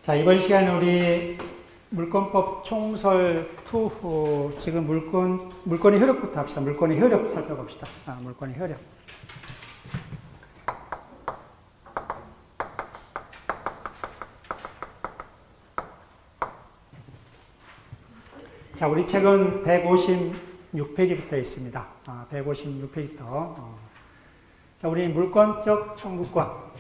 자, 이번 시간에 우리 물권법 총설 2 지금 물권의 효력부터 합시다. 물권의 효력 살펴봅시다. 물권의 효력. 자, 우리 책은 156페이지부터 있습니다. 156페이지부터. 자, 우리 물권적 청구권.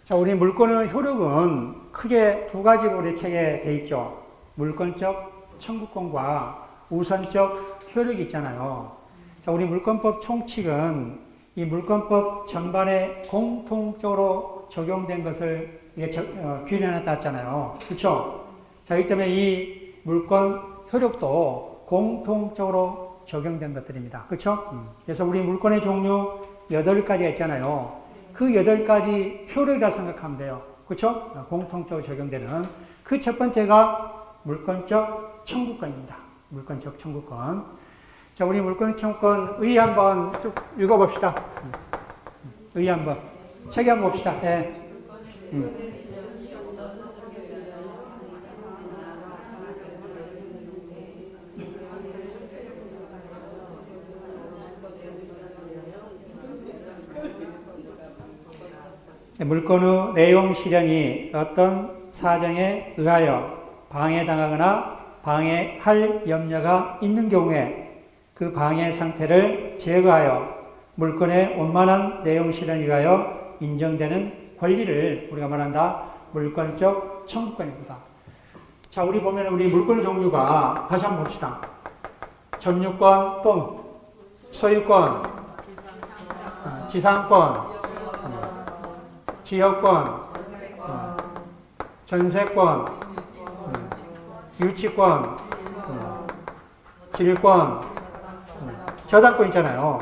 자, 우리 물권의 효력은 크게 두 가지로 우리 책에 되어 있죠. 물권적 청구권과 우선적 효력이 있잖아요. 자, 우리 물권법 총칙은 이 물권법 전반에 공통적으로 적용된 것을 규례해놨다 했잖아요. 그렇죠? 자, 이 때문에 이 물권 효력도 공통적으로 적용된 것들입니다. 그렇죠? 그래서 우리 물권의 종류 8가지가 있잖아요. 그 8가지 효력이라 생각하면 돼요. 그렇죠? 공통적으로 적용되는 그 첫 번째가 물권적 청구권입니다. 물권적 청구권. 자, 우리 물권적 청구권 의 한번 쭉 읽어봅시다. 의 한번. 책에 한번 봅시다. 네. 물권의 내용 실현이 어떤 사정에 의하여 방해당하거나 방해할 염려가 있는 경우에 그 방해 상태를 제거하여 물권의 원만한 내용 실현에 의하여 인정되는 권리를 우리가 말한다. 물권적 청구권입니다. 자, 우리 보면 우리 물권의 종류가 다시 한번 봅시다. 점유권, 똥, 소유권, 지상권, 지역권, 전세권, 유치권, 질권, 저당권 있잖아요.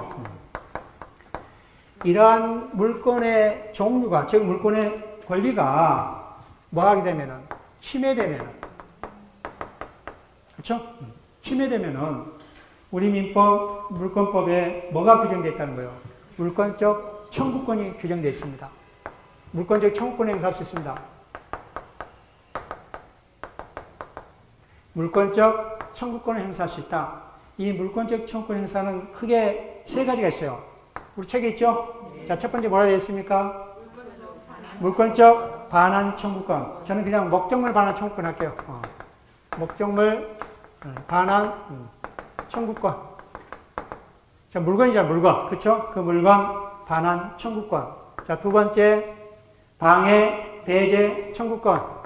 이러한 물권의 종류가, 즉 물권의 권리가 뭐하게 되면은 침해되면은, 그렇죠? 침해되면은 우리 민법 물권법에 뭐가 규정되어 있다는 거예요? 물권적 청구권이 규정되어 있습니다. 물권적 청구권을 행사할 수 있습니다. 물권적 청구권을 행사할 수 있다. 이 물권적 청구권 행사는 크게 3가지가 있어요. 우리 책에 있죠? 자, 첫 번째 뭐라 되어 있습니까? 물권적 반환 청구권. 저는 그냥 목적물 반환 청구권 할게요. 목적물 반환 청구권. 자, 물건이잖아, 물건. 그쵸? 그 물건 반환 청구권. 자, 두 번째 방해, 배제, 청구권.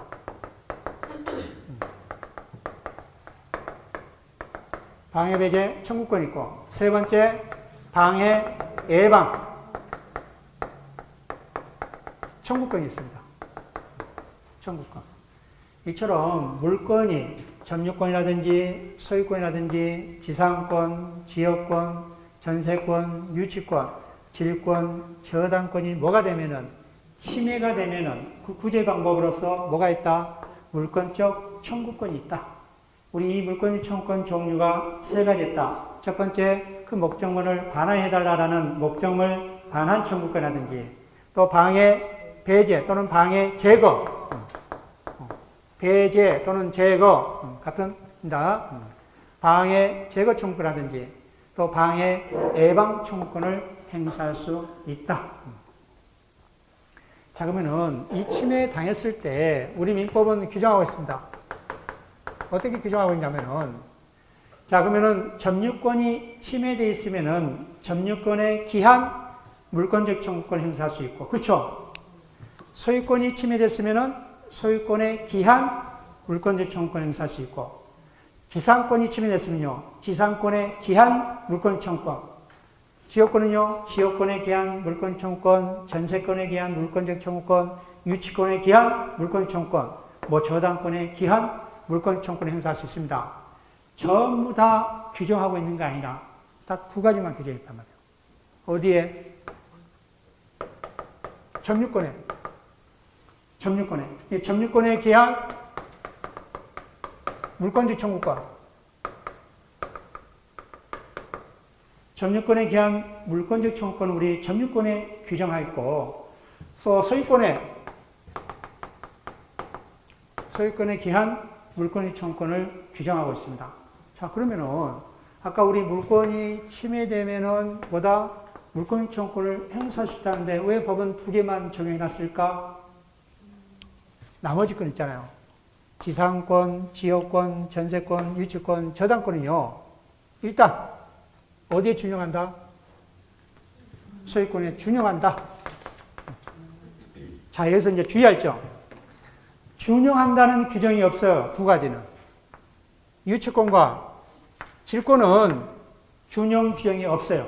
방해, 배제, 청구권 있고. 세 번째, 방해, 예방, 청구권이 있습니다. 청구권. 이처럼 물건이 점유권이라든지 소유권이라든지 지상권, 지역권, 전세권, 유치권, 질권, 저당권이 뭐가 되면은 침해가 되면은 그 구제 방법으로서 뭐가 있다? 물권적 청구권이 있다. 우리 이 물권적 청구권 종류가 3가지 있다. 첫 번째, 그 목적물을 반환해달라는 목적물 반환 청구권이라든지 또 방해, 배제 또는 방해, 제거, 배제 또는 제거 같은 방해, 제거 청구권이라든지 또 방해, 예방 청구권을 행사할 수 있다. 자, 그러면은 이 침해 당했을 때 우리 민법은 규정하고 있습니다. 어떻게 규정하고 있냐면은, 자, 그러면은 점유권이 침해되어 있으면은 점유권의 기한 물권적 청구권을 행사할 수 있고, 그렇죠? 소유권이 침해됐으면은 소유권의 기한 물권적 청구권을 행사할 수 있고, 지상권이 침해됐으면요, 지상권의 기한 물권 청구권. 지역권은요, 지역권에 기한 물권 청구권, 전세권에 기한 물권적 청구권, 유치권에 기한 물권 청구권, 저당권에 기한 물권 청구권을 행사할 수 있습니다. 전부 다 규정하고 있는 게 아니라 딱 2가지만 규정했단 말이에요. 어디에? 점유권에. 이 점유권에 기한 물권적 청구권. 점유권에 기한 물권적 청구권은 우리 점유권에 규정하고 또 소유권에 기한 물권적 청구권을 규정하고 있습니다. 자, 그러면은 아까 우리 물권이 침해되면은 뭐다? 물권적 청구권을 행사할 수 있다는데 왜 법은 두 개만 정해 놨을까? 나머지 건 있잖아요. 지상권, 지역권, 전세권, 유치권, 저당권은요. 일단 어디에 준용한다? 소유권에 준용한다. 자, 여기서 이제 주의할 점. 준용한다는 규정이 없어요. 두 가지는. 유치권과 질권은 준용 규정이 없어요.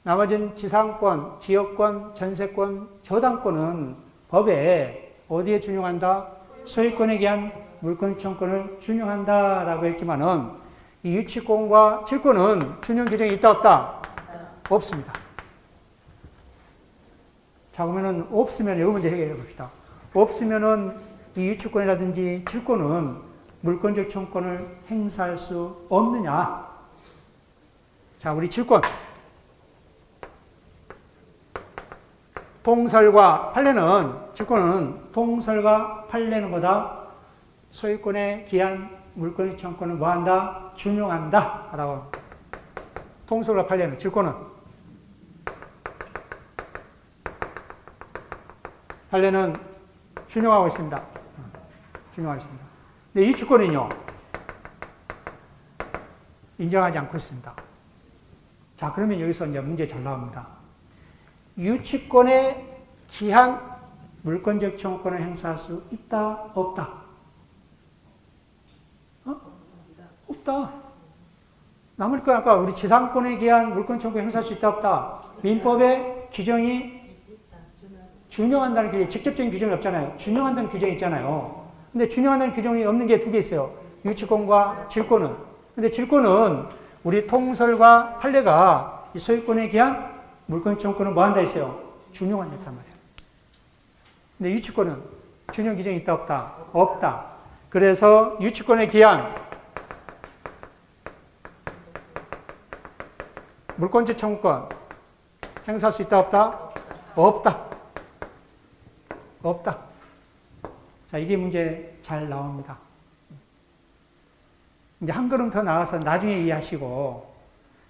나머지는 지상권, 지역권, 전세권, 저당권은 법에 어디에 준용한다? 소유권에 기한 물권 청구권을 준용한다라고 했지만은 이 유치권과 질권은 준용 규정이 있다 없다? 없습니다. 자, 그러면은 없으면 이거 문제 해결해 봅시다. 없으면은 이 유치권이라든지 질권은 물권적 청구권을 행사할 수 없느냐? 자, 우리 질권. 동설과 판례는, 질권은 동설과 판례는 보다 소유권에 기한 물권적 청구권을 뭐한다? 준용한다. 라고. 동설과 판례는, 질권은. 판례는 준용하고 있습니다. 준용하고 있습니다. 근데 유치권은요, 인정하지 않고 있습니다. 자, 그러면 여기서 이제 문제 잘 나옵니다. 유치권에 기한 물권적 청구권을 행사할 수 있다, 없다? 없다. 남을 거 아까 우리 지상권에 기한 물권 청구 행사할 수 있다, 없다? 민법의 규정이 준용한다는 규정이 직접적인 규정이 없잖아요. 준용한다는 규정이 있잖아요. 근데 준용한다는 규정이 없는 게 두 개 있어요. 유치권과 질권은. 근데 질권은 우리 통설과 판례가 이 소유권에 기한 물권 청구권을 뭐 한다 했어요? 준용한다 했단 말이에요. 근데 유치권은 준용 규정이 있다, 없다? 없다. 그래서 유치권에 기한 물권적 청구권 행사할 수 있다, 없다? 없다. 없다. 자, 이게 문제 잘 나옵니다. 이제 한 걸음 더 나가서 나중에 이해하시고,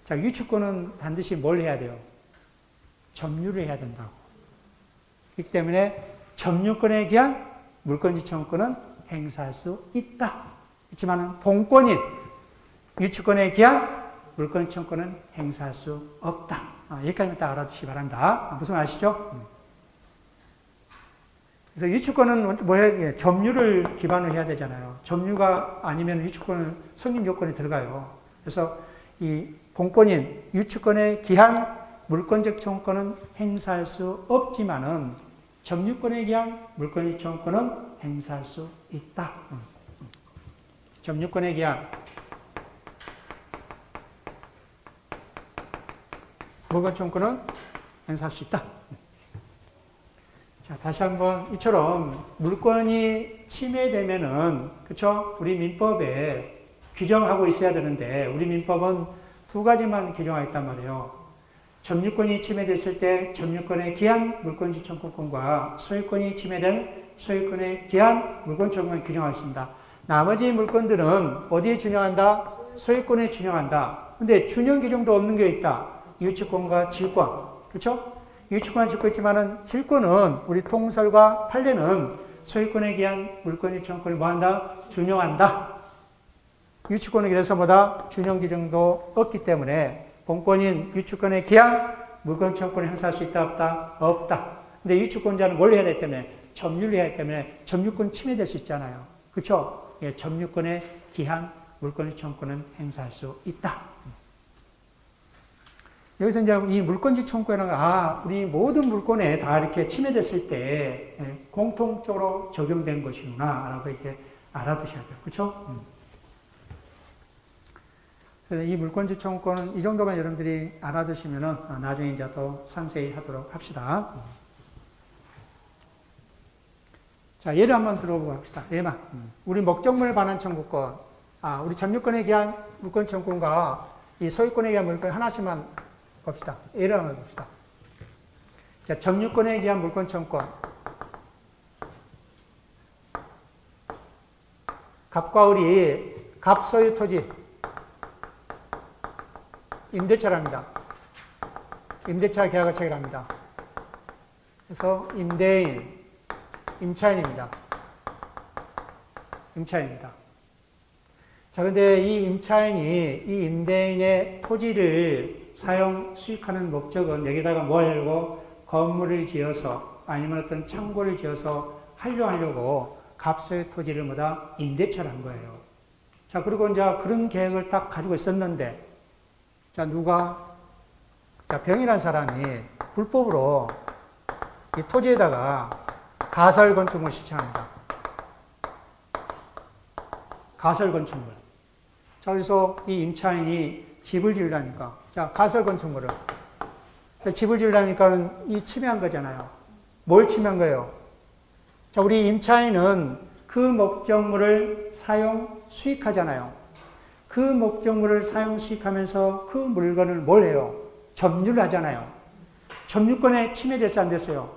자, 유치권은 반드시 뭘 해야 돼요? 점유를 해야 된다고. 그렇기 때문에 점유권에 기한 물권적 청구권은 행사할 수 있다. 그렇지만 본권인 유치권에 기한 물권 청구권은 행사할 수 없다. 여기까지만 딱 알아두시기 바랍니다. 무슨 아시죠? 그래서 유치권은 뭐 해야 돼? 점유를 기반으로 해야 되잖아요. 점유가 아니면 유치권은 성립 요건에 들어가요. 그래서 이 본권인 유치권에 기한 물권적 청구권은 행사할 수 없지만은 점유권에 기한 물권적 청구권은 행사할 수 있다. 점유권에 기한 물권 청구권은 행사할 수 있다. 자, 다시 한번 이처럼 물권이 침해되면은, 그쵸? 우리 민법에 규정하고 있어야 되는데, 우리 민법은 두 가지만 규정하고 있단 말이에요. 점유권이 침해됐을 때 점유권에 기한 물권적 청구권과 소유권이 침해된 소유권에 기한 물권 청구권을 규정하고 있습니다. 나머지 물권들은 어디에 준용한다? 소유권에 준용한다. 근데 준용 규정도 없는 게 있다. 유치권과 질권. 그쵸? 유치권은 짓고 있지만은 질권은 우리 통설과 판례는 소유권에 기한 물권적 청구권을 뭐한다? 준용한다. 유치권은 그래서 뭐다? 준용 규정도 없기 때문에 본권인 유치권에 기한 물권 청구권을 행사할 수 있다, 없다? 없다. 근데 유치권자는 뭘 해야 되기 때문에? 점유를 해야 하기 때문에 점유권 침해될 수 있잖아요. 그쵸? 예, 점유권에 기한 물권적 청구권은 행사할 수 있다. 여기서 이제 이 물권적 청구권은 우리 모든 물권에 다 이렇게 침해됐을 때 공통적으로 적용된 것이구나라고 이렇게 알아두셔야 돼요. 그렇죠? 그래서 이 물권적 청구권은 이 정도만 여러분들이 알아두시면은 나중에 이제 더 상세히 하도록 합시다. 자, 예를 한번 들어보고 합시다. 예만. 우리 목적물 반환 청구권, 우리 점유권에 기한 물권 청구권과 이 소유권에 의한 물건 하나씩만 봅시다. 예를 한번 봅시다. 자, 점유권에 의한 물권 청구권. 갑과 을이 갑 소유 토지 임대차랍니다. 임대차 계약을 체결합니다. 그래서 임대인, 임차인입니다. 임차인입니다. 자, 근데 이 임차인이 이 임대인의 토지를 사용, 수익하는 목적은 여기다가 뭘 하려고 건물을 지어서 아니면 어떤 창고를 지어서 활용하려고 갑소의 토지를 뭐다? 임대차를 한 거예요. 자, 그리고 이제 그런 계획을 딱 가지고 있었는데, 자, 자, 병이라는 사람이 불법으로 이 토지에다가 가설 건축물을 시청합니다. 가설 건축물. 자, 그래서 이 임차인이 집을 지으려니까, 자, 가설 건축물을. 집을 지으려니까는 이 침해한 거잖아요. 뭘 침해한 거예요? 자, 우리 임차인은 그 목적물을 사용, 수익하잖아요. 그 목적물을 사용, 수익하면서 그 물건을 뭘 해요? 점유를 하잖아요. 점유권에 침해됐어, 안 됐어요?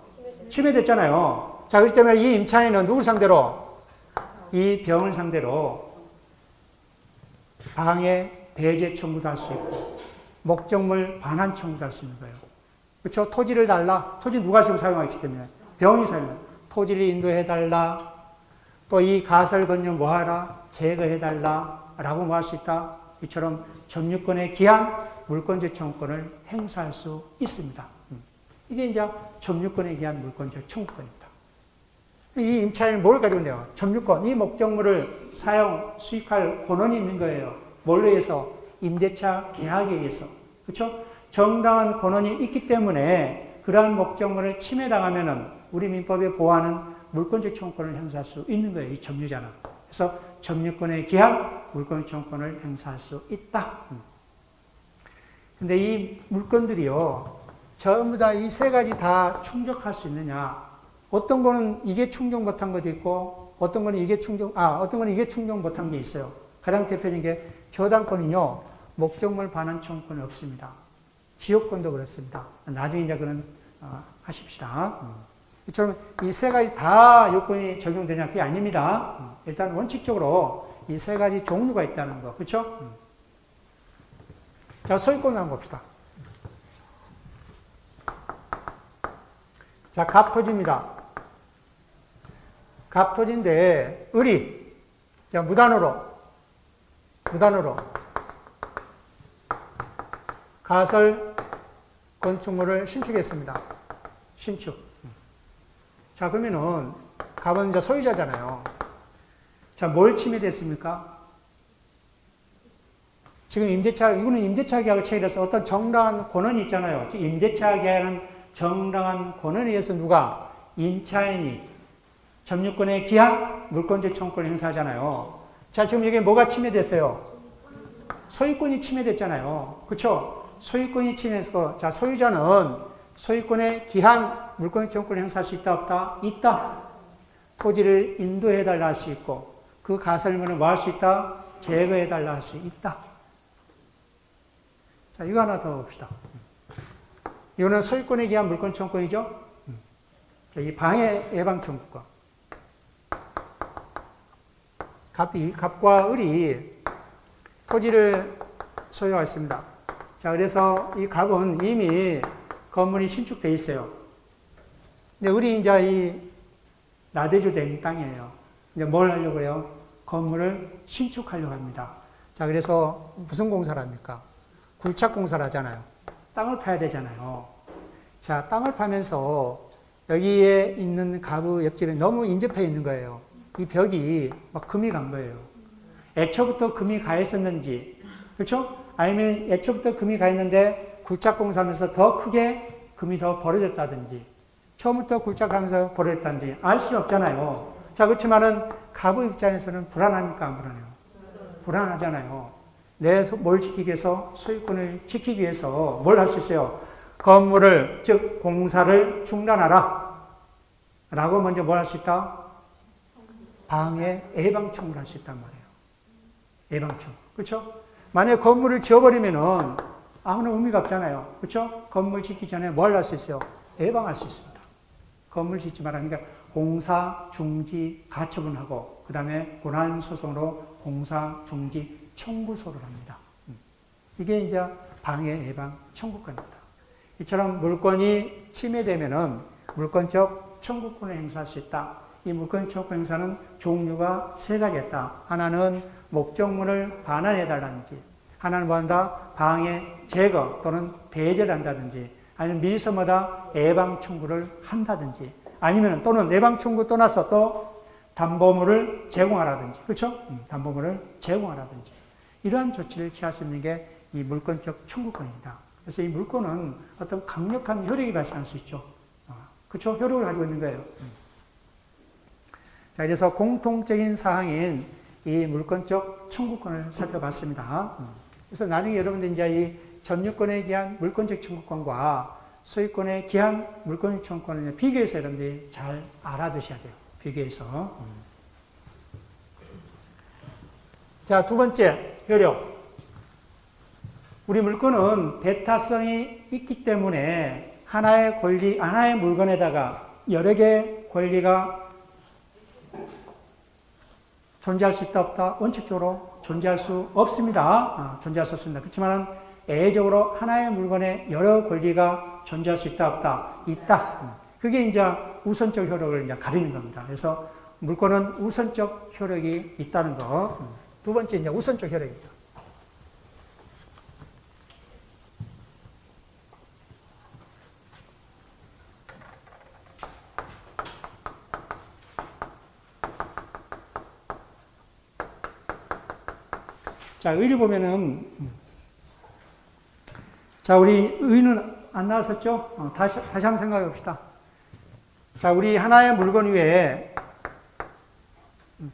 침해됐잖아요. 자, 그렇기 때문에 이 임차인은 누굴 상대로? 이 병을 상대로 방해, 배제 청구도 할 수 있고, 목적물 반환 청구도 할 수 있는 거예요. 그렇죠? 토지를 달라. 토지 누가 지금 사용하기 때문에? 병이 사용해. 토지를 인도해달라. 또 이 가설 건축 뭐하라? 제거해달라. 라고 뭐 할 수 있다? 이처럼 점유권에 기한 물권적 청구권을 행사할 수 있습니다. 이게 이제 점유권에 기한 물권적 청구권입니다. 이 임차인은 뭘 가지고 있네요? 점유권, 이 목적물을 사용, 수익할 권한이 있는 거예요. 뭘로 해서? 임대차 계약에 의해서. 그렇죠? 정당한 권한이 있기 때문에 그러한 목적물을 침해당하면은 우리 민법에 보호하는 물권적 청구권을 행사할 수 있는 거예요. 이 점유자는. 그래서 점유권에 기한 물권적 청구권을 행사할 수 있다. 근데 이 물건들이요, 전부 다 이 세 가지 다 충족할 수 있느냐? 어떤 거는 이게 충족 못한 것도 있고, 어떤 거는 이게 충족 못한 게 있어요. 가장 대표적인 게 저당권은요, 목적물 반환 청구권이 없습니다. 지역권도 그렇습니다. 나중에 이제 그런 하십시다. 이처럼 이 세 가지 다 요건이 적용되냐? 그게 아닙니다. 일단 원칙적으로 이 세 가지 종류가 있다는 거, 그렇죠? 자, 소유권 한번 봅시다. 자, 갑토지입니다. 갑토지인데 을이 자, 무단으로 가설 건축물을 신축했습니다. 신축. 자, 그러면은 갑은 이제 소유자잖아요. 자, 뭘 침해됐습니까? 지금 이거는 임대차 계약을 체결해서 어떤 정당한 권한이 있잖아요. 임대차 계약은 정당한 권한에 의해서 누가? 임차인이 점유권에 기한 물권적 청구권을 행사하잖아요. 자, 지금 여기 뭐가 침해됐어요? 소유권이 침해됐잖아요. 그렇죠? 소유권이 침해해서, 자, 소유자는 소유권에 기한 물권적 청구권을 행사할 수 있다, 없다? 있다. 토지를 인도해달라 할 수 있고, 그 가설물을 뭐 할 수 있다? 제거해달라 할 수 있다. 자, 이거 하나 더 봅시다. 이거는 소유권에 기한 물권 청구권이죠. 이 방해 예방 청구권. 갑과 을이 토지를 소유했습니다. 자, 그래서 이 갑은 이미 건물이 신축되어 있어요. 근데 을이 이제 이 나대주 된 땅이에요. 이제 뭘 하려고 해요? 건물을 신축하려고 합니다. 자, 그래서 무슨 공사를 합니까? 굴착 공사를 하잖아요. 땅을 파야 되잖아요. 자, 땅을 파면서 여기에 있는 갑의 옆집에 너무 인접해 있는 거예요. 이 벽이 막 금이 간 거예요. 애초부터 금이 가 있었는지, 그렇죠? 아니면 애초부터 금이 가 있는데 굴착 공사하면서 더 크게 금이 더 벌어졌다든지, 처음부터 굴착하면서 벌어졌다든지 알 수 없잖아요. 자, 그렇지만은 갑의 입장에서는 불안합니까? 안 불안해요? 불안하잖아요. 뭘 지키기 위해서? 소유권을 지키기 위해서 뭘 할 수 있어요? 건물을, 즉 공사를 중단하라 라고 먼저 뭘 할 수 있다? 방해, 예방 청구를 할 수 있단 말이에요. 예방 청구. 그렇죠? 만약에 건물을 지어버리면은 아무런 의미가 없잖아요. 그렇죠? 건물 짓기 전에 뭘 할 수 있어요? 예방할 수 있습니다. 건물 짓지 마라. 그러니까 공사, 중지, 가처분 하고 그 다음에 고난소송으로 공사, 중지, 청구소를 합니다. 이게 이제 방해 예방 청구권입니다. 이처럼 물권이 침해되면은 물권적 청구권을 행사할 수 있다. 이 물권 청구 행사는 종류가 세 가지가 있다. 하나는 목적물을 반환해달라든지, 하나는 뭐한다? 방해, 제거 또는 배제를 한다든지, 아니면 미리서마다 예방 청구를 한다든지, 아니면 또는 예방 청구 떠나서 또 담보물을 제공하라든지, 그렇죠? 담보물을 제공하라든지 이러한 조치를 취할 수 있는 게 이 물권적 청구권입니다. 그래서 이 물권은 어떤 강력한 효력이 발생할 수 있죠. 그렇죠? 효력을 가지고 있는 거예요. 자, 그래서 공통적인 사항인 이 물권적 청구권을 살펴봤습니다. 그래서 나중에 여러분들 이제 이 점유권에 기한 물권적 청구권과 소유권에 기한 물권적 청구권을 비교해서 여러분들이 잘 알아두셔야 돼요. 비교해서. 자, 두 번째, 효력. 우리 물권은 배타성이 있기 때문에 하나의 권리, 하나의 물건에다가 여러 개의 권리가 존재할 수 있다, 없다? 원칙적으로 존재할 수 없습니다. 존재할 수 없습니다. 그렇지만 애적으로 하나의 물건에 여러 권리가 존재할 수 있다, 없다? 있다. 그게 이제 우선적 효력을 이제 가리는 겁니다. 그래서 물권은 우선적 효력이 있다는 거. 두 번째, 이제 우선적 효력입니다. 자, 의를 보면은, 자, 우리 의는 안 나왔었죠? 다시 한번 생각해 봅시다. 자, 우리 하나의 물건 위에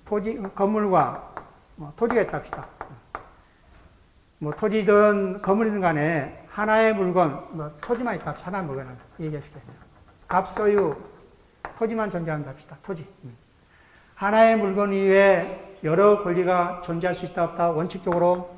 토지, 건물과 토지가 있다 합시다. 토지든 건물이든 간에 하나의 물건, 토지만 있다 합시다. 하나의 물건 하나. 얘기해 줄게요. 갑소유, 토지만 존재한다 합시다. 토지. 하나의 물건 위에 여러 권리가 존재할 수 있다 없다? 원칙적으로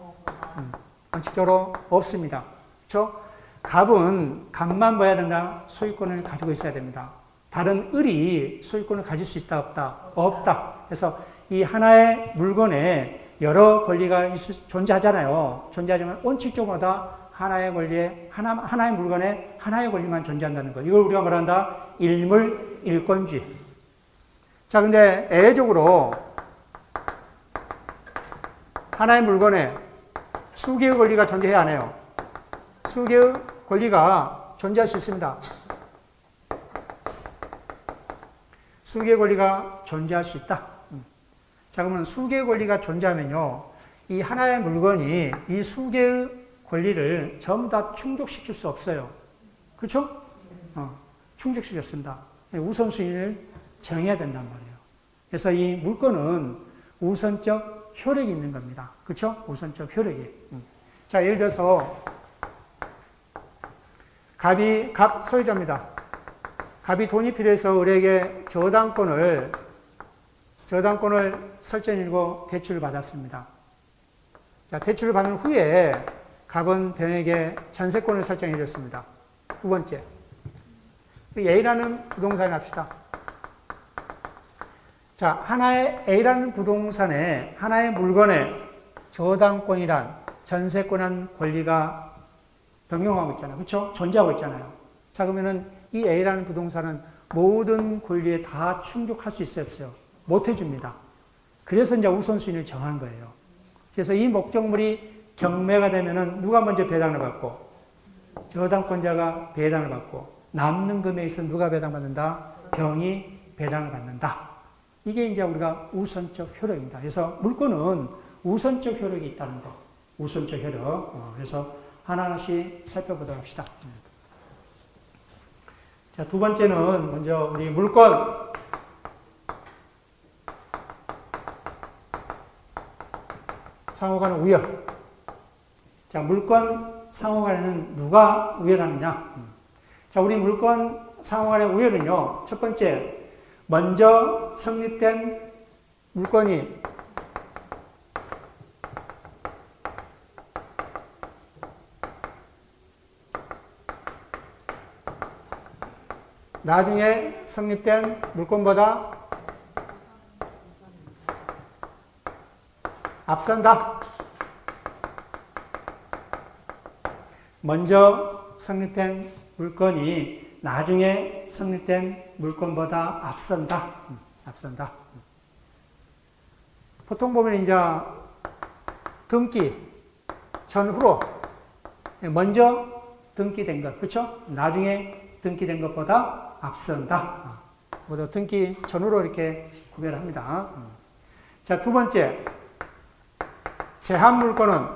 없습니다. 그렇죠? 갑은 갑만 뭐야 된다? 소유권을 가지고 있어야 됩니다. 다른 을이 소유권을 가질 수 있다 없다? 없다. 그래서 이 하나의 물건에 여러 권리가 존재하잖아요. 존재하지만 원칙적으로 다 하나의 권리에 하나의 물건에 하나의 권리만 존재한다는 거. 이걸 우리가 뭐란다? 일물 일권주의. 자, 근데 애적으로 하나의 물건에 수개의 권리가 존재해야 안 해요. 수개의 권리가 존재할 수 있습니다. 수개의 권리가 존재할 수 있다. 자, 그러면 수개의 권리가 존재하면요, 이 하나의 물건이 이 수개의 권리를 전부 다 충족시킬 수 없어요. 그렇죠? 충족시킬 수 없습니다. 우선순위를 정해야 된단 말이에요. 그래서 이 물건은 우선적 효력이 있는 겁니다. 그렇죠? 우선적 효력이. 자, 예를 들어서 갑 소유자입니다. 갑이 돈이 필요해서 을에게 저당권을 설정해주고 대출을 받았습니다. 자, 대출을 받은 후에 갑은 병에게 전세권을 설정해줬습니다. 두 번째, A라는 부동산을 합시다. 자, 하나의 A라는 부동산에 하나의 물건에 저당권이란 전세권한 권리가 변경하고 있잖아요. 그렇죠? 존재하고 있잖아요. 자, 그러면은 이 A라는 부동산은 모든 권리에 다 충족할 수 있어요, 없어요? 못 해줍니다. 그래서 이제 우선순위를 정한 거예요. 그래서 이 목적물이 경매가 되면은 누가 먼저 배당을 받고, 저당권자가 배당을 받고, 남는 금액에 있어 누가 배당받는다? 병이 배당을 받는다. 이게 이제 우리가 우선적 효력입니다. 그래서 물권은 우선적 효력이 있다는 거. 우선적 효력. 그래서 하나하나씩 살펴보도록 합시다. 자, 두 번째는 먼저 우리 물권. 상호간의 우열. 자, 물권 상호간에는 누가 우열하느냐? 자, 우리 물권 상호간의 우열은요, 첫 번째, 먼저 성립된 물건이 나중에 성립된 물건보다 앞선다. 먼저 성립된 물건이 나중에 성립된 물건보다 앞선다. 앞선다. 보통 보면 이제 등기 전후로 먼저 등기된 것, 그렇죠? 나중에 등기된 것보다 앞선다. 모두 등기 전후로 이렇게 구별합니다. 자, 두 번째. 제한 물건은,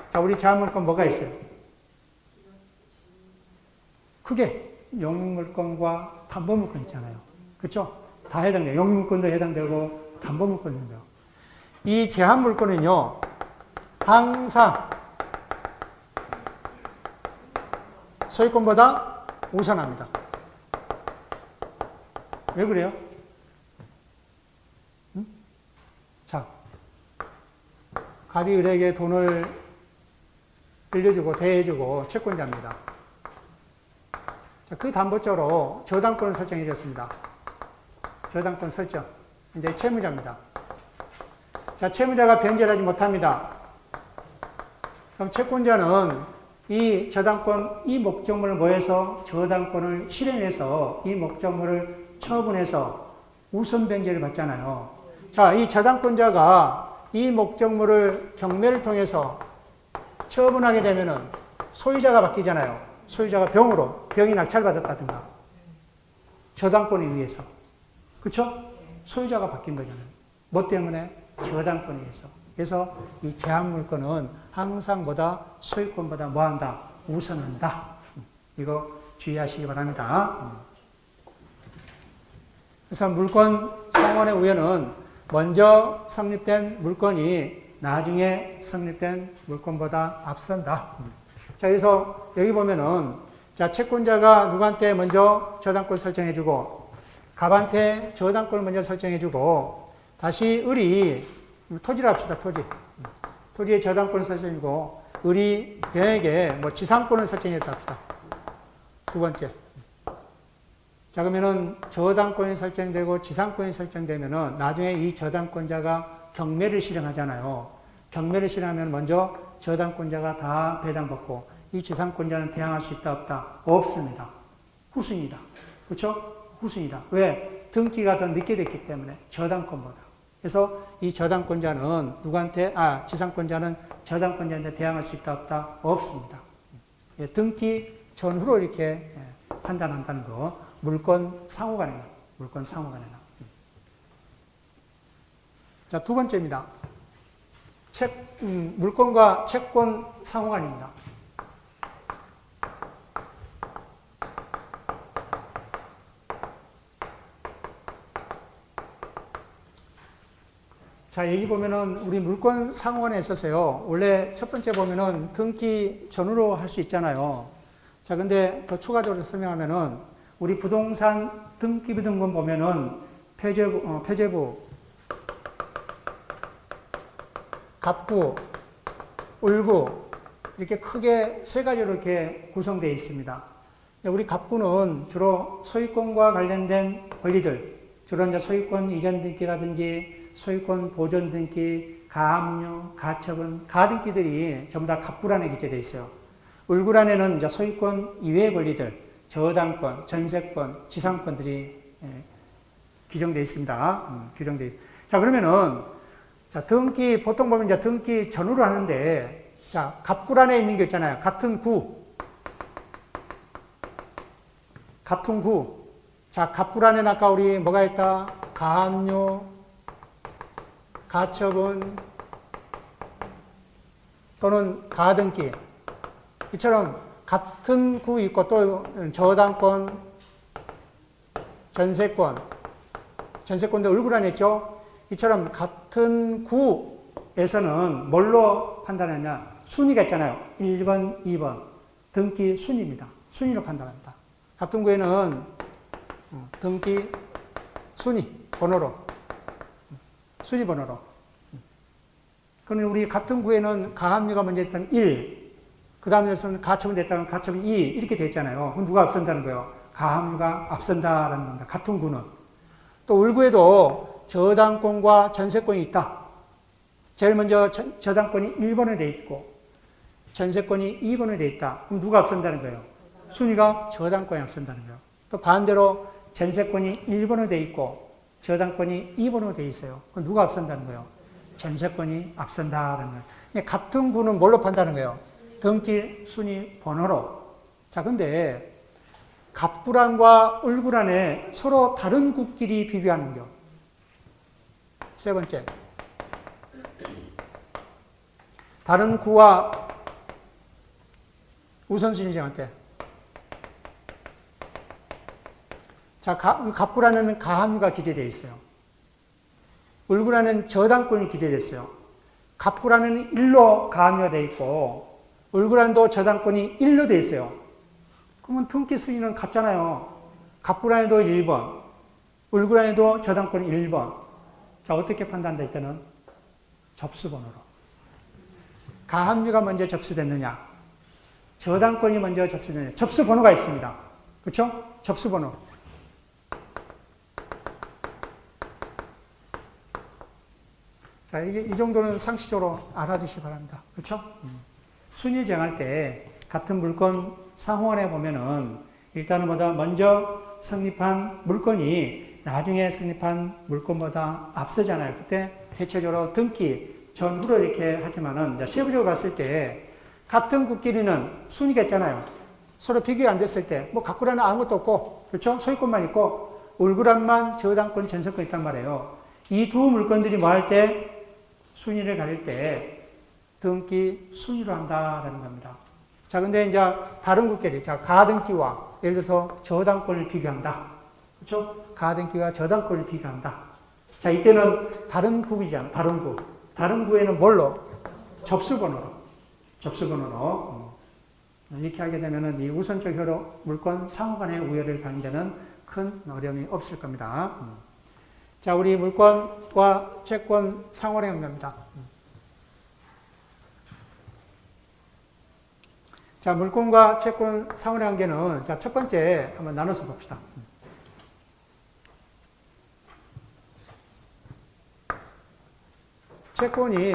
자, 우리 제한 물건 뭐가 있어요? 크게 용익물건과 담보물건 있잖아요. 그렇죠? 다 해당돼요. 용익물건도 해당되고 담보물건도 해당돼요. 이 제한 물건은요, 항상 소유권보다 우선합니다. 왜 그래요? 자, 갑이 을에게 돈을 빌려주고 대해주고 채권자입니다. 자, 그 담보조로 저당권을 설정해 줬습니다. 저당권 설정. 이제 채무자입니다. 자, 채무자가 변제하지 못합니다. 그럼 채권자는 이 저당권, 이 목적물을 뭐해서 저당권을 실행해서 이 목적물을 처분해서 우선 변제를 받잖아요. 자, 이 저당권자가 이 목적물을 경매를 통해서 처분하게 되면은 소유자가 바뀌잖아요. 소유자가 병이 낙찰받았다든가. 저당권에 의해서. 그렇죠? 소유자가 바뀐 거잖아요. 뭐 때문에? 저당권에 의해서. 그래서 이 제한 물건은 항상 보다 소유권보다 뭐한다? 우선한다. 이거 주의하시기 바랍니다. 그래서 물권 상환의 우연은 먼저 성립된 물건이 나중에 성립된 물건보다 앞선다. 자, 그래서 여기 보면은, 자, 채권자가 누구한테 먼저 저당권 설정해주고, 갑한테 저당권을 먼저 설정해주고, 다시 을이, 토지를 합시다, 토지. 토지의 저당권을 설정해주고, 을이 병에게 뭐 지상권을 설정했다 합시다. 두 번째. 자, 그러면은 저당권이 설정되고 지상권이 설정되면은 나중에 이 저당권자가 경매를 실행하잖아요. 경매를 실행하면 먼저 저당권자가 다 배당받고 이 지상권자는 대항할 수 있다 없다? 없습니다. 후순이다. 그렇죠? 후순이다. 왜? 등기가 더 늦게 됐기 때문에 저당권보다. 그래서 이 저당권자는 누구한테? 지상권자는 저당권자한테 대항할 수 있다 없다? 없습니다. 등기 전후로 이렇게 판단한다는 거. 물권 상호간에나. 물권 상호간에나. 자, 두 번째입니다. 물권과 채권 상호간입니다. 자, 여기 보면은 우리 물권 상호간에 있어서요. 원래 첫 번째 보면은 등기 전후로 할 수 있잖아요. 자, 근데 더 추가적으로 설명하면은 우리 부동산 등기부 등본 보면은 표제부, 갑구, 을구 이렇게 크게 세 가지로 이렇게 구성되어 있습니다. 우리 갑구는 주로 소유권과 관련된 권리들, 주로 이제 소유권 이전 등기라든지 소유권 보존 등기, 가압류, 가처분, 가등기들이 전부 다 갑구란에 기재되어 있어요. 을구란에는 이제 소유권 이외의 권리들, 저당권, 전세권, 지상권들이 규정되어 있습니다. 자, 그러면은, 자, 등기, 보통 보면 이제 등기 전후로 하는데, 자, 갑구란에 있는 게 있잖아요. 같은 구. 자, 갑구란에는 아까 우리 뭐가 있다? 가압류, 가처분, 또는 가등기. 이처럼 같은 구 있고 또 저당권, 전세권도 을구란에 있죠. 이처럼 같은 구에서는 뭘로 판단하냐? 순위가 있잖아요. 1번, 2번. 등기 순위입니다. 순위로 판단합니다. 같은 구에는 등기 순위, 번호로. 순위 번호로. 그러면 우리 같은 구에는 가압류가 먼저 있다면 1, 그 다음에서는 가처분 됐다면 가처분 2 이렇게 됐잖아요. 그럼 누가 앞선다는 거예요? 가압류가 앞선다라는 겁니다. 같은 구는. 또 울구에도 저당권과 전세권이 있다. 제일 먼저 저당권이 1번에 돼 있고 전세권이 2번에 돼 있다. 그럼 누가 앞선다는 거예요? 순위가 저당권이 앞선다는 거예요. 또 반대로 전세권이 1번에 돼 있고 저당권이 2번으로 돼 있어요. 그럼 누가 앞선다는 거예요? 전세권이 앞선다는 거예요. 같은 구는 뭘로 판다는 거예요? 등기 순위 번호로. 자, 근데 갑구란과 을구란에 서로 다른 구끼리 비교하는 거. 세 번째. 다른 구와 우선순위 정할 때. 자, 갑구란에는 가압류가 기재되어 있어요. 을구란은 저당권이 기재되어 있어요. 갑구란은 1로 가압류가 되어 있고 을구란도 저당권이 1로 되어 있어요. 그러면 등기 순위는 같잖아요. 갑구란에도 1번, 을구란에도 저당권이 1번. 자, 어떻게 판단한다 이때는? 접수번호로. 가압류가 먼저 접수됐느냐, 저당권이 먼저 접수됐느냐. 접수번호가 있습니다. 그렇죠? 접수번호. 자, 이 정도는 상식적으로 알아두시기 바랍니다. 그렇죠? 순위 정할 때 같은 물건 상호간에 보면은 일단은 먼저 성립한 물건이 나중에 성립한 물건보다 앞서잖아요. 그때 대체적으로 등기 전후로 이렇게 하지만은 세부적으로 봤을 때 같은 구끼리는 순위가 있잖아요. 서로 비교가 안 됐을 때 뭐 갑구란은 아무것도 없고 그렇죠? 소유권만 있고 을구란만 저당권 전세권 있단 말이에요. 이 두 물건들이 뭐 할 때 순위를 가릴 때 등기 순위로 한다라는 겁니다. 자, 근데 이제 다른 구끼리, 자, 가등기와 예를 들어서 저당권을 비교한다. 그렇죠? 가등기와 저당권을 비교한다. 자, 이때는 다른 구이잖아. 다른 구. 다른 구에는 뭘로? 접수번호로. 접수번호로. 이렇게 하게 되면은 이 우선적 효력, 물건 상호간의 우열을 가는 데는 큰 어려움이 없을 겁니다. 자, 우리 물건과 채권 상호를 합니다. 자, 물건과 채권 상호의 관계는, 자, 첫 번째 한번 나눠서 봅시다. 채권이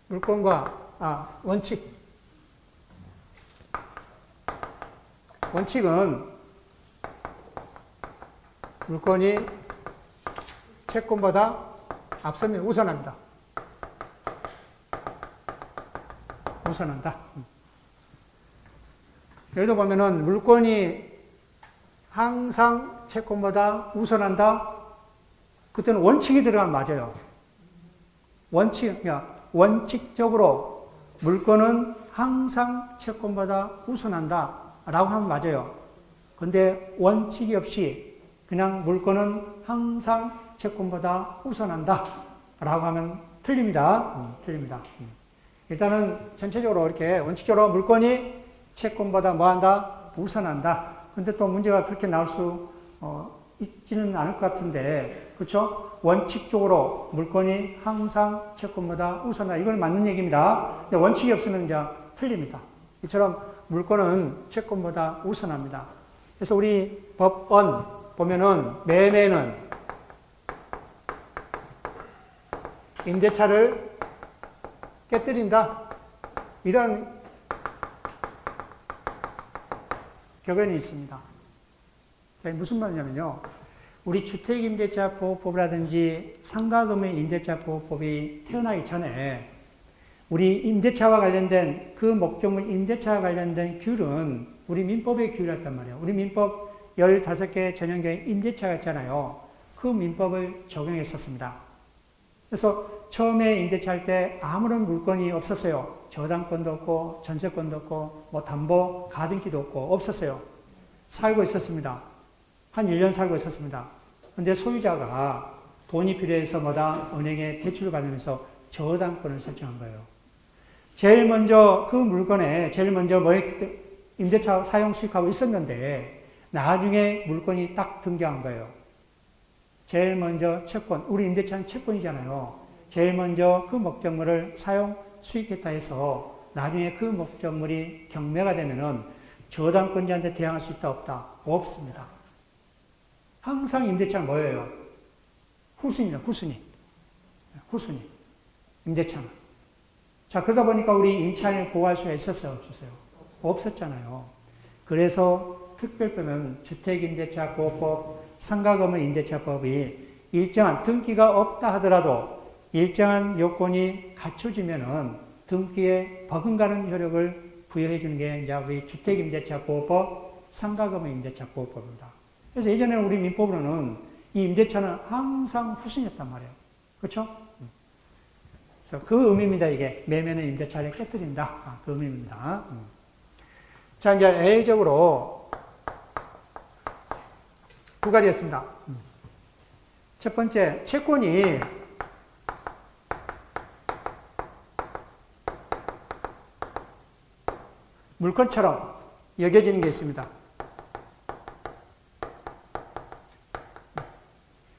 물건과, 원칙은 물건이 채권보다 앞서면 우선합니다. 우선한다. 여기도 보면은 물건이 항상 채권보다 우선한다. 그때는 원칙이 들어가면 맞아요. 원칙적으로 물건은 항상 채권보다 우선한다. 라고 하면 맞아요. 근데 원칙이 없이 그냥 물건은 항상 채권보다 우선한다. 라고 하면 틀립니다. 틀립니다. 일단은 전체적으로 이렇게 원칙적으로 물건이 채권보다 뭐한다? 우선한다. 근데 또 문제가 그렇게 나올 수 있지는 않을 것 같은데, 그렇죠? 원칙적으로 물건이 항상 채권보다 우선하다. 이건 맞는 얘기입니다. 근데 원칙이 없으면 이제 틀립니다. 이처럼 물건은 채권보다 우선합니다. 그래서 우리 법원 보면은 매매는 임대차를 깨뜨린다. 이런 격언이 있습니다. 자, 무슨 말이냐면요. 우리 주택임대차보호법이라든지 상가금의 임대차보호법이 태어나기 전에 우리 임대차와 관련된 그 목적물 임대차와 관련된 규율은 우리 민법의 규율이었단 말이에요. 우리 민법 15개 전형의 임대차가 있잖아요. 그 민법을 적용했었습니다. 그래서 처음에 임대차 할 때 아무런 물건이 없었어요. 저당권도 없고 전세권도 없고 뭐 담보, 가등기도 없고 없었어요. 살고 있었습니다. 한 1년 살고 있었습니다. 근데 소유자가 돈이 필요해서 은행에 대출을 받으면서 저당권을 설정한 거예요. 제일 먼저 그 물건에 임대차 사용 수익하고 있었는데 나중에 물건이 딱 등장한 거예요. 제일 먼저 채권, 우리 임대차는 채권이잖아요. 제일 먼저 그 목적물을 사용 수익했다 해서 나중에 그 목적물이 경매가 되면은 저당권자한테 대항할 수 있다 없다? 없습니다. 항상 임대차는 뭐예요? 후순위다. 후순위. 임대차는. 자, 그러다 보니까 우리 임차인을 보호할 수가 있었어요? 없었어요? 없었잖아요. 그래서 특별법은 주택임대차보호법, 상가건물 임대차법이 일정한 등기가 없다 하더라도 일정한 요건이 갖춰지면은 등기에 버금가는 효력을 부여해 주는 게 이제 우리 주택임대차보호법, 상가건물 임대차보호법입니다. 그래서 예전에 우리 민법으로는 이 임대차는 항상 후순이었단 말이에요. 그렇죠? 그래서 그 의미입니다. 이게 매매는 임대차를 깨뜨린다. 그 의미입니다. 자, 이제 A적으로 두 가지였습니다. 첫 번째, 채권이 물건처럼 여겨지는 게 있습니다.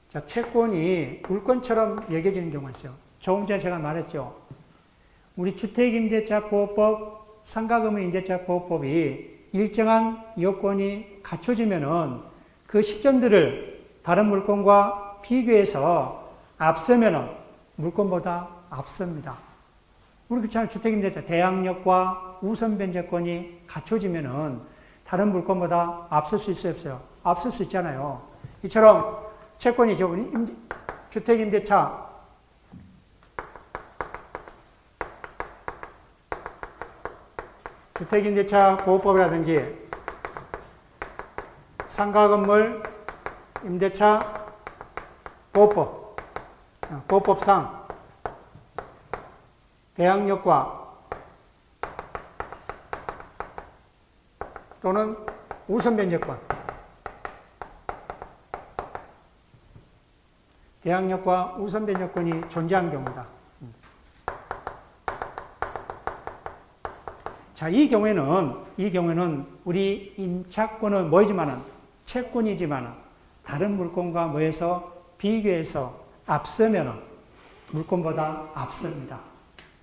자, 채권이 물건처럼 여겨지는 경우가 있어요. 조금 전에 제가 말했죠. 우리 주택임대차보호법, 상가건물임대차보호법이 일정한 요건이 갖춰지면은 그 시점들을 다른 물건과 비교해서 앞서면은 물건보다 앞섭니다. 우리 그렇잖아요. 주택임대차 대항력과 우선변제권이 갖춰지면은 다른 물건보다 앞설 수 있어요, 없어요? 앞설 수 있잖아요. 이처럼 채권이죠. 주택임대차 주택임대차 보호법이라든지 상가건물 임대차 보호법상 대항력과 또는 우선변제권 대항력과 우선변제권이 존재하는 경우다. 자, 이 경우에는 우리 임차권은 뭐이지만은 채권이지만은 다른 물건과 뭐해서 비교해서 앞서면은 물건보다 앞섭니다.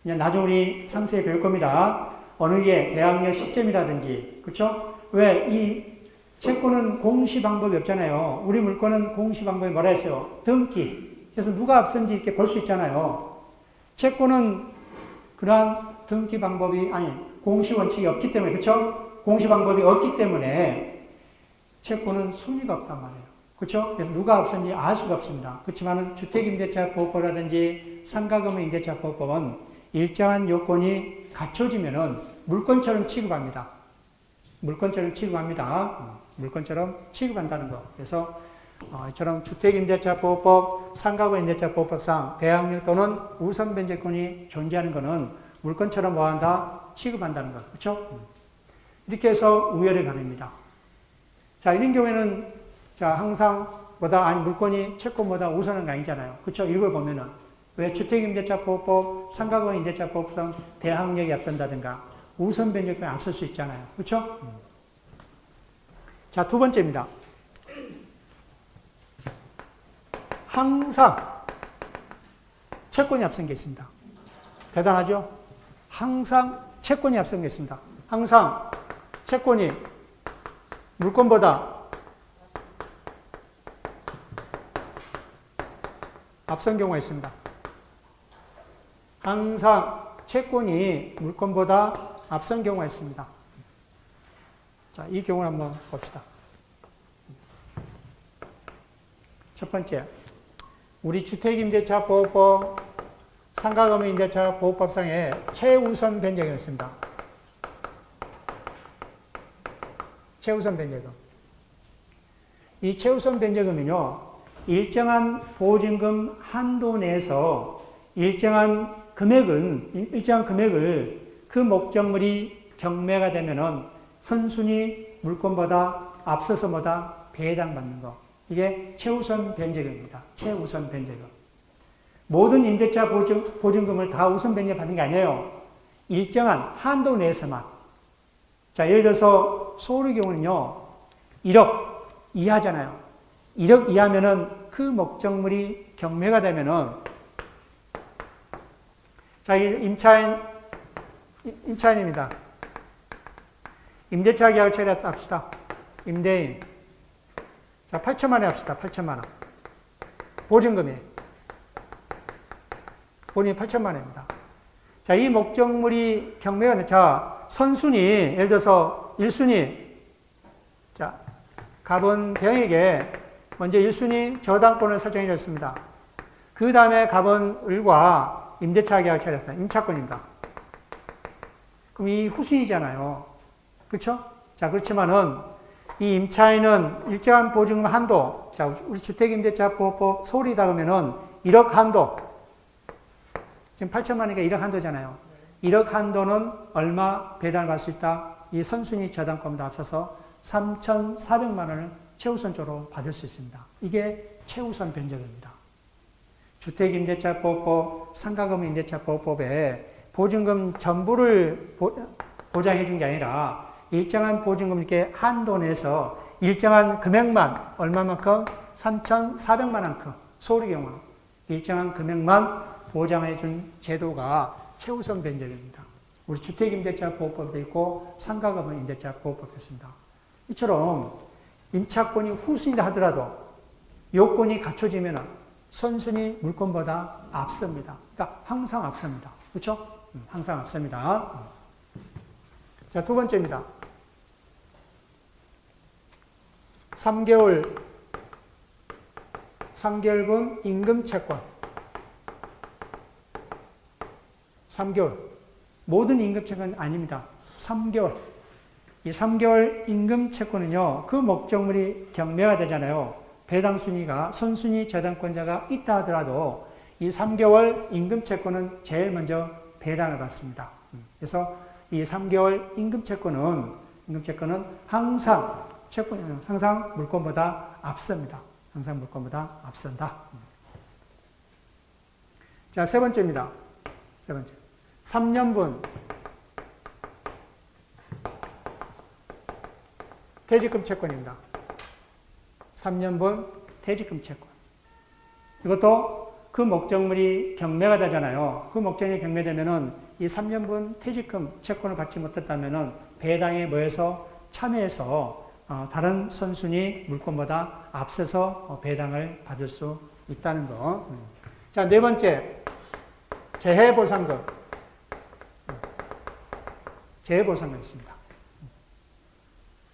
나중에 우리 상세히 배울 겁니다. 어느 게 대항력 시점이라든지, 그렇죠? 왜 이 채권은 공시 방법이 없잖아요. 우리 물건은 공시 방법이 뭐라 했어요? 등기. 그래서 누가 앞선지 이렇게 볼 수 있잖아요. 채권은 그러한 등기 방법이 공시 원칙이 없기 때문에, 그렇죠? 공시 방법이 없기 때문에 채권은 순위가 없단 말이에요. 그렇죠? 그래서 누가 앞선지 알 수가 없습니다. 그렇지만은 주택임대차보호법이라든지 상가건물 임대차보호법은 일정한 요건이 갖춰지면은 물건처럼 취급합니다. 물건처럼 취급한다는 거. 그래서 이처럼 주택임대차보호법, 상가건물 임대차보호법상 대항력 또는 우선변제권이 존재하는 것은 물건처럼 뭐한다? 취급한다는 거. 그렇죠? 이렇게 해서 우열을 가립니다. 자, 이런 경우에는 자, 항상 물건이 채권보다 우선은 아니잖아요. 그렇죠? 이걸 보면은 왜 주택임대차보호법, 상가건물 임대차보호법상 대항력이 앞선다든가 우선변제권이 앞설 수 있잖아요. 그렇죠? 자, 두 번째입니다. 항상 채권이 앞선 게 있습니다. 대단하죠? 항상 채권이 앞선 게 있습니다. 항상 채권이 물건보다 앞선 경우가 있습니다. 항상 채권이 물건보다 앞선 경우가 있습니다. 자, 이 경우를 한번 봅시다. 첫 번째, 우리 주택임대차보호법, 상가건물 임대차보호법상에 최우선 변제금이 있습니다. 최우선 변제금. 이 최우선 변제금은요, 일정한 보증금 한도 내에서 일정한 금액을 그 목적물이 경매가 되면은 선순위 물건보다 앞서서 배당받는 거. 이게 최우선 변제금입니다. 최우선 변제금. 모든 임대차 보증금을 다 우선 변제 받는 게 아니에요. 일정한 한도 내에서만. 자, 예를 들어서 서울의 경우는요, 1억 이하잖아요. 1억 이하면은 그 목적물이 경매가 되면은 자, 이 임차인 임차인입니다. 임대차 계약을 체결했다 합시다. 임대인. 자, 8천만 원 합시다. 8천만 원. 보증금이. 본인이 8천만 원입니다. 자, 이 목적물이 경매가, 자, 선순위, 예를 들어서 1순위. 자, 갑은 병에게 먼저 1순위 저당권을 설정해 줬습니다. 그 다음에 갑은 을과 임대차 계약을 체결했어요. 임차권입니다. 그럼 이 후순위잖아요. 그렇죠? 자, 그렇지만은 이 임차인은 일정한 보증금 한도, 자, 우리 주택임대차보호법 소홀이다 그러면은 1억 한도, 지금 8천만 원이니까 1억 한도잖아요. 1억 한도는 얼마 배당을 받을 수 있다? 이 선순위 저당권보다 앞서서 3,400만 원을 최우선적으로 받을 수 있습니다. 이게 최우선 변제입니다. 주택임대차보호법, 상가금융임대차보호법에 보증금 전부를 보장해 준 게 아니라 일정한 보증금 이렇게 한도 내에서 일정한 금액만 얼마만큼? 3,400만 원만큼 소홀의 경우 일정한 금액만 보장해 준 제도가 최우선 변제입니다. 우리 주택임대차보호법도 있고 상가금융임대차보호법도 있습니다. 이처럼 임차권이 후순위다 하더라도 요건이 갖춰지면 선순위 물건보다 앞섭니다. 그러니까 항상 앞섭니다. 그렇죠? 항상 앞섭니다. 자, 두 번째입니다. 3개월분 임금채권. 3개월. 모든 임금채권은 아닙니다. 3개월. 이 3개월 임금채권은요, 그 목적물이 경매가 되잖아요. 배당 순위가 선순위 저당권자가 있다 하더라도 이 3개월 임금채권은 제일 먼저 배당을 받습니다. 그래서 이 3개월 임금채권은 항상 물건보다 앞섭니다. 항상 물건보다 앞선다. 자, 세 번째입니다. 세 번째. 3년분 퇴직금 채권입니다. 3년분 퇴직금 채권. 이것도 그 목적물이 경매가 되잖아요. 그 목적이 경매되면은 이 3년분 퇴직금 채권을 받지 못했다면은 배당에 뭐해서 참여해서 다른 선순위 물건보다 앞서서 배당을 받을 수 있다는 거. 자, 네 번째. 재해보상금. 재해보상금 있습니다.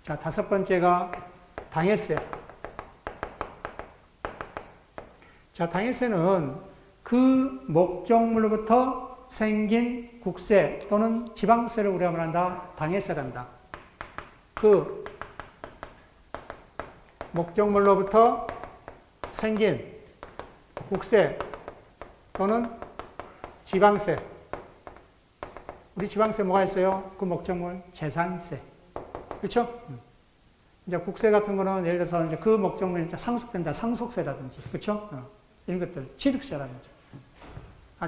자, 다섯 번째가 당해세. 자, 당해세는 그 목적물로부터 생긴 국세 또는 지방세를 우리가 말한다. 당해세란다. 그 목적물로부터 생긴 국세 또는 지방세. 우리 지방세 뭐가 있어요? 그 목적물 재산세. 그렇죠? 이제 국세 같은 거는 예를 들어서 이제 그 목적물이 상속된다. 상속세라든지. 그렇죠? 이런 것들. 취득세라든지.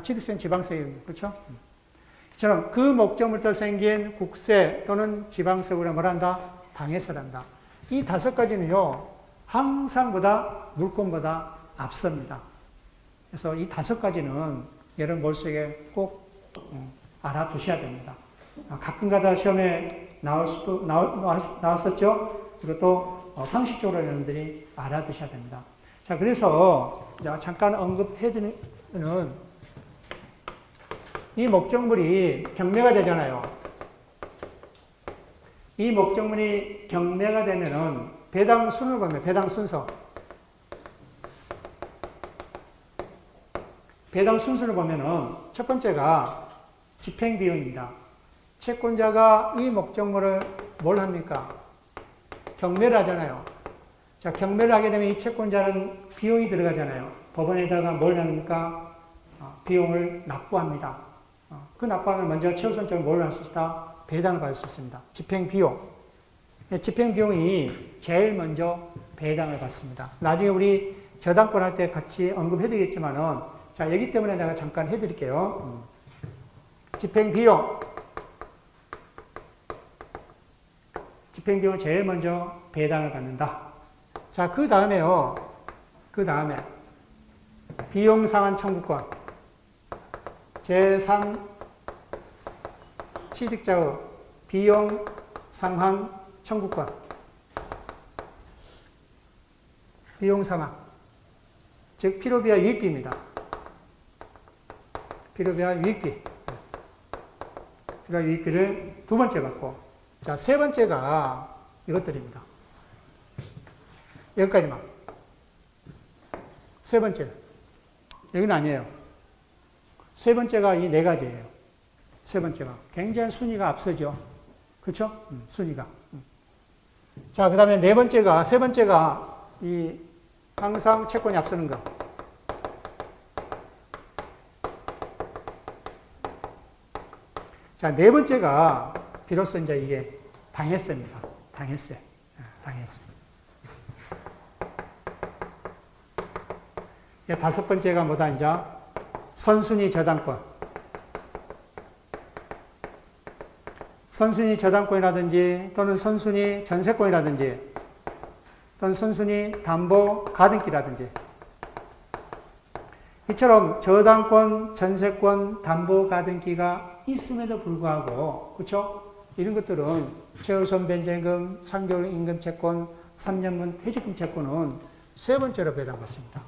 취득세는 지방세예요. 그렇죠? 이처럼 그 목적물부터 생긴 국세 또는 지방세 우리가 뭐란다? 당해세란다. 이 다섯 가지는요. 항상보다 물건보다 앞섭니다. 그래서 이 다섯 가지는 여러분 머릿속에 꼭 알아두셔야 됩니다. 가끔가다 시험에 나왔었죠? 이것도 상식적으로 여러분들이 알아두셔야 됩니다. 자, 그래서 잠깐 언급해드리는 이 목적물이 경매가 되잖아요. 이 목적물이 경매가 되면은 배당 순을 보면 배당 순서. 배당 순서를 보면은 첫 번째가 집행비용입니다. 채권자가 이 목적물을 뭘 합니까? 경매를 하잖아요. 자, 경매를 하게 되면 이 채권자는 비용이 들어가잖아요. 법원에다가 뭘 합니까? 비용을 납부합니다. 그 납부하면 먼저 최우선적으로 뭘 할 수 있다? 배당을 받을 수 있습니다. 집행비용. 집행비용이 제일 먼저 배당을 받습니다. 나중에 우리 저당권 할 때 같이 언급해드리겠지만은, 자, 여기 때문에 내가 잠깐 해드릴게요. 집행비용. 집행비용을 제일 먼저 배당을 받는다. 자, 그 다음에요. 그 다음에 비용상환 청구권. 제3 취득자의 비용 상환 청구권. 비용 상환. 즉, 필요비와 유익비입니다. 필요비와 유익비. 필요비와 유익비를 두 번째 받고. 자, 세 번째가 이것들입니다. 여기까지만. 세 번째. 여기는 아니에요. 세 번째가 이 네 가지예요. 세 번째가. 굉장히 순위가 앞서죠. 그렇죠? 순위가. 자, 그 다음에 세 번째가 이 항상 채권이 앞서는 거. 자, 네 번째가 비로소 이제 이게 당했습니다. 당했어요. 당했어요. 다섯 번째가 뭐다, 이제? 선순위 저당권. 선순위 저당권이라든지 또는 선순위 전세권이라든지 또는 선순위 담보 가등기라든지 이처럼 저당권, 전세권, 담보 가등기가 있음에도 불구하고 그렇죠? 이런 것들은 최우선 변제금, 3개월 임금 채권, 3년분 퇴직금 채권은 세 번째로 배당받습니다.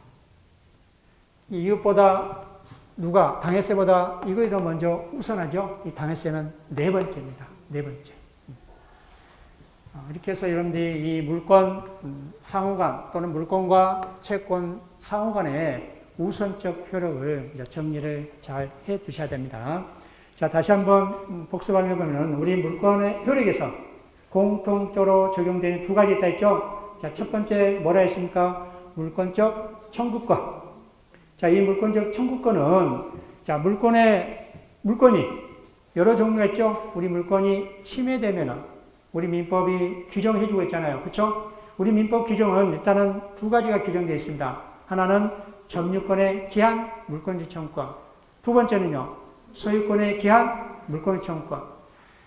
이것보다 누가 당해세보다 이거에 더 먼저 우선하죠? 이 당해세는 네 번째입니다. 네 번째. 이렇게 해서 여러분들이 이 물권 상호간 또는 물권과 채권 상호간의 우선적 효력을 정리를 잘 해 두셔야 됩니다. 자, 다시 한번 복습을 해보면 우리 물권의 효력에서 공통적으로 적용되는 두 가지 있다 했죠? 자, 첫 번째 뭐라 했습니까? 물권적 청구권. 자, 이 물권적 청구권은 자, 물권이 여러 종류가 있죠? 우리 물권이 침해되면은 우리 민법이 규정해주고 있잖아요. 그렇죠? 우리 민법 규정은 일단은 두 가지가 규정되어 있습니다. 하나는 점유권의 기한, 물권적 청구권. 두 번째는요, 소유권의 기한, 물권적 청구권.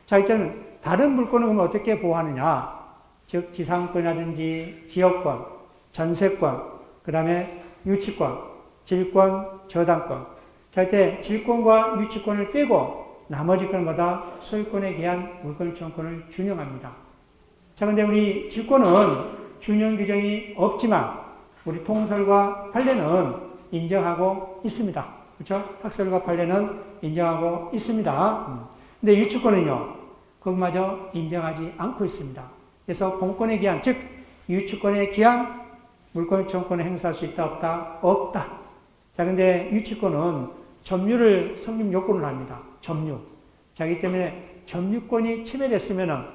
자, 이제는 다른 물권을 그러면 어떻게 보호하느냐? 즉, 지상권이라든지 지역권, 전세권, 그 다음에 유치권, 질권, 저당권. 자, 이때 질권과 유치권을 빼고 나머지 건마다 소유권에 기한 물권 청구권을 준용합니다. 자, 근데 우리 질권은 준용 규정이 없지만 우리 통설과 판례는 인정하고 있습니다. 그렇죠? 학설과 판례는 인정하고 있습니다. 근데 유치권은요, 그것마저 인정하지 않고 있습니다. 그래서 공권에 기한, 즉 유치권에 기한 물권 청구권을 행사할 수 있다, 없다? 없다. 자, 근데 유치권은 점유를 성립 요건을 합니다. 점유. 자, 그렇기 때문에 점유권이 침해됐으면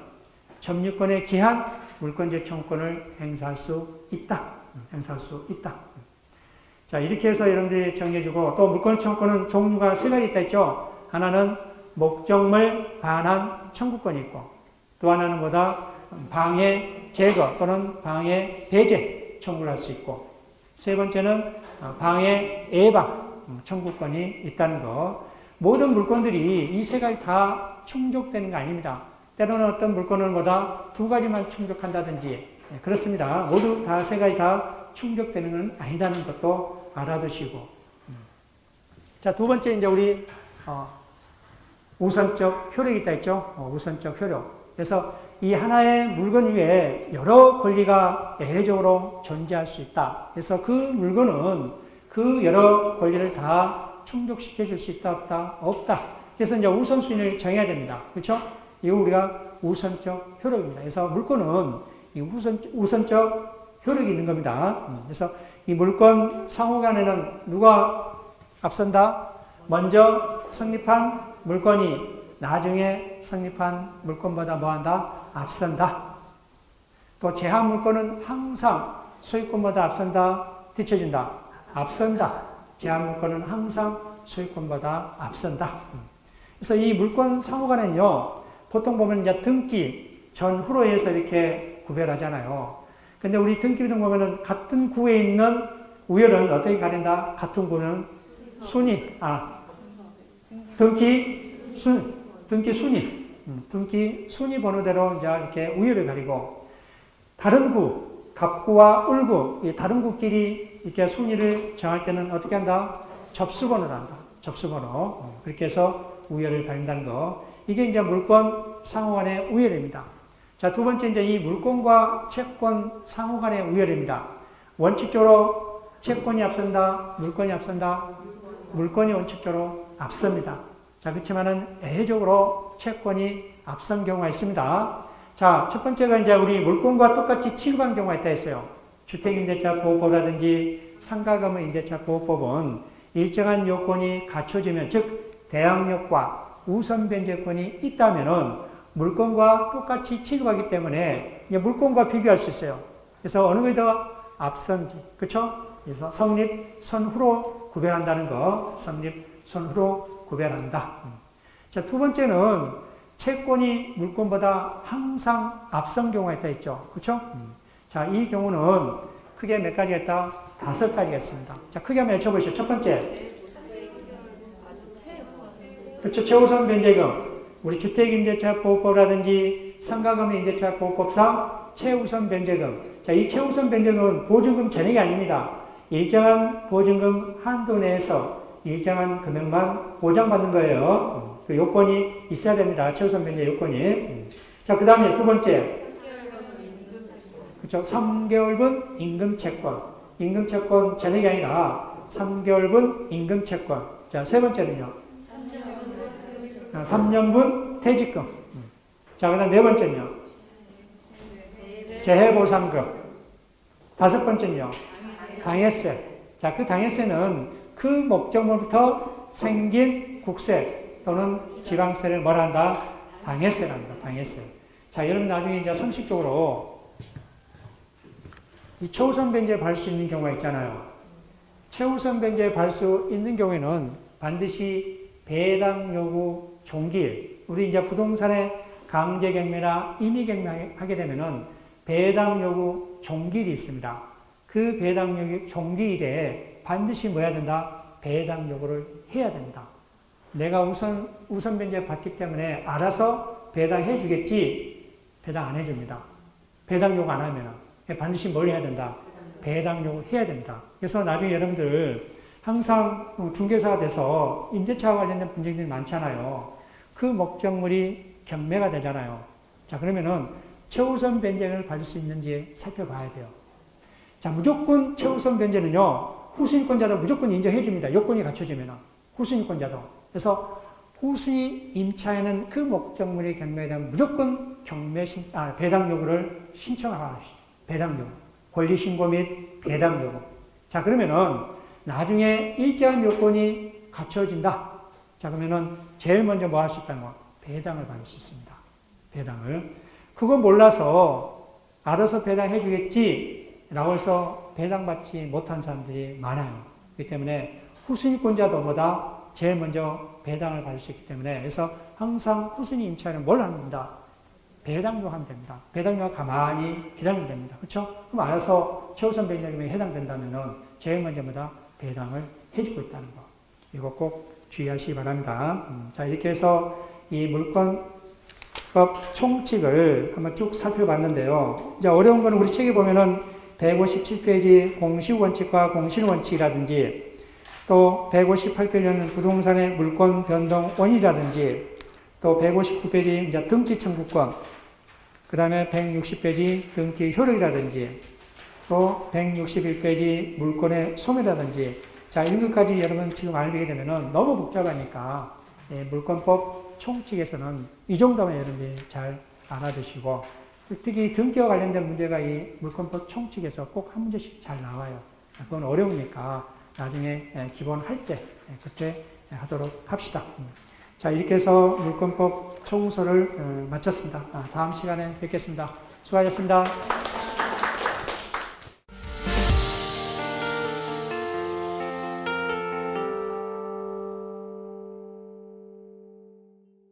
점유권에 기한 물권적 청구권을 행사할 수 있다. 행사할 수 있다. 자, 이렇게 해서 여러분들이 정해주고 또 물권 청구권은 종류가 세 가지 있다 했죠. 하나는 목적물 반환 청구권이 있고 또 하나는 뭐다? 방해 제거 또는 방해 배제 청구를 할 수 있고 세 번째는 방해 예방 청구권이 있다는 거. 모든 물권들이 이 세 가지 다 충족되는 거 아닙니다. 때로는 어떤 물권은 뭐다? 두 가지만 충족한다든지 그렇습니다. 모두 다 세 가지 다 충족되는 건 아니다는 것도 알아두시고. 자, 두 번째 이제 우리 우선적 효력이 있다 했죠. 우선적 효력. 그래서 이 하나의 물건 위에 여러 권리가 예외적으로 존재할 수 있다. 그래서 그 물건은 그 여러 권리를 다 충족시켜 줄 수 있다, 없다? 없다. 그래서 이제 우선순위를 정해야 됩니다. 그렇죠? 이거 우리가 우선적 효력입니다. 그래서 물건은 이 우선적 효력이 있는 겁니다. 그래서 이 물건 상호간에는 누가 앞선다? 먼저 성립한 물건이 나중에 성립한 물건보다 뭐한다? 앞선다. 또 제한 물건은 항상 소유권보다 앞선다, 뒤처진다. 앞선다. 제한 물건은 항상 소유권보다 앞선다. 그래서 이 물권 상호간에는요, 보통 보면 이제 등기 전후로 해서 이렇게 구별하잖아요. 근데 우리 등기 등 보면은 같은 구에 있는 우열은 어떻게 가린다? 같은 구는 순위, 등기 순위 번호대로 이제 이렇게 우열을 가리고 다른 구, 갑구와 을구, 이 다른 구끼리 이렇게 순위를 정할 때는 어떻게 한다? 접수번호를 한다. 접수번호. 그렇게 해서 우열을 가린다는 거. 이게 이제 물권 상호 간의 우열입니다. 자, 두 번째 이제 이 물권과 채권 상호 간의 우열입니다. 원칙적으로 채권이 앞선다, 물권이 앞선다, 물권이 원칙적으로 앞섭니다. 자, 그렇지만은 애외적으로 채권이 앞선 경우가 있습니다. 자, 첫 번째가 이제 우리 물권과 똑같이 취급한 경우가 있다 했어요. 주택임대차 보호법이라든지 상가건물 임대차 보호법은 일정한 요건이 갖춰지면, 즉 대항력과 우선 변제권이 있다면은 물권과 똑같이 취급하기 때문에 물권과 비교할 수 있어요. 그래서 어느 게 더 앞선지, 그렇죠? 그래서 성립 선후로 구별한다는 거, 성립 선후로 구별한다. 자, 두 번째는 채권이 물권보다 항상 앞선 경우가 있다 했죠, 그렇죠? 자, 이 경우는 크게 몇 가지가 있다? 5가지가 있습니다. 자, 크게 한번 외쳐보시죠. 첫 번째. 그렇죠. 최우선 변제금. 우리 주택임대차 보호법이라든지 상가건물 임대차 보호법상 최우선 변제금. 자, 이 최우선 변제금은 보증금 전액이 아닙니다. 일정한 보증금 한도 내에서 일정한 금액만 보장받는 거예요. 그 요건이 있어야 됩니다. 최우선 변제 요건이. 자, 그 다음에 두 번째. 그렇죠. 3개월분 임금채권. 임금채권 전액이 아니라 3개월분 임금채권. 자, 세 번째는요. 3년분 퇴직금. 자, 그 다음 네 번째는요. 재해보상금. 다섯 번째는요. 당해세. 자, 그 당해세는 그 목적물부터 생긴 국세 또는 지방세를 뭐라 한다? 당해세랍니다. 당해세. 자, 여러분 나중에 이제 상식적으로 이 최우선 변제에 받을 수 있는 경우가 있잖아요. 최우선 변제에 받을 수 있는 경우에는 반드시 배당 요구 종기일, 우리 이제 부동산에 강제 경매나 임의 경매하게 되면은 배당 요구 종기일이 있습니다. 그 배당 요구 종기일에 반드시 뭐 해야 된다? 배당 요구를 해야 된다. 내가 우선 변제 받기 때문에 알아서 배당해 주겠지, 배당 안 해줍니다. 배당 요구 안 하면은 반드시 뭘 해야 된다? 배당 요구 해야 된다. 그래서 나중에 여러분들 항상 중개사가 돼서 임대차와 관련된 분쟁들이 많잖아요. 그 목적물이 경매가 되잖아요. 자, 그러면은 최우선 변제를 받을 수 있는지 살펴봐야 돼요. 자, 무조건 최우선 변제는요, 후순위권자도 무조건 인정해 줍니다. 요건이 갖춰지면은. 후순위권자도. 그래서 후순위 임차에는 그 목적물이 경매되면 무조건 배당 요구를 신청하십시오. 배당 요구. 권리신고 및 배당 요구. 자, 그러면은 나중에 일정한 요건이 갖춰진다. 자, 그러면은 제일 먼저 뭐 할 수 있다는 거? 배당을 받을 수 있습니다. 배당을. 그거 몰라서 알아서 배당해 주겠지 라고 해서 배당받지 못한 사람들이 많아요. 그렇기 때문에 후순위권자도 보다 제일 먼저 배당을 받을 수 있기 때문에, 그래서 항상 후순위 임차인은 뭘 합니다? 배당 요구하면 됩니다. 배당 요구 가만히 기다리면 됩니다. 그렇죠? 그럼 알아서 최우선 변제금에 해당된다면은 제일 먼저 뭐다? 배당을 해주고 있다는 거. 이거 꼭 주의하시기 바랍니다. 자, 이렇게 해서 이 물권법 총칙을 한번 쭉 살펴봤는데요. 이제 어려운 거는 우리 책에 보면은 157페이지 공시원칙과 공실원칙이라든지, 또 158페이지는 부동산의 물권 변동 원이라든지, 또 159페이지 이제 등기 청구권, 그 다음에 160페이지 등기 효력이라든지, 또 161페이지 물권의 소멸이라든지, 자, 이런 것까지 여러분 지금 알게 되면은 너무 복잡하니까 물권법 총칙에서는 이 정도만 여러분이 잘 알아두시고, 특히 등기와 관련된 문제가 이 물권법 총칙에서 꼭 한 문제씩 잘 나와요. 그건 어려우니까 나중에 기본 할 때 그때 하도록 합시다. 자, 이렇게 해서 물권법 총서를 마쳤습니다. 다음 시간에 뵙겠습니다. 수고하셨습니다.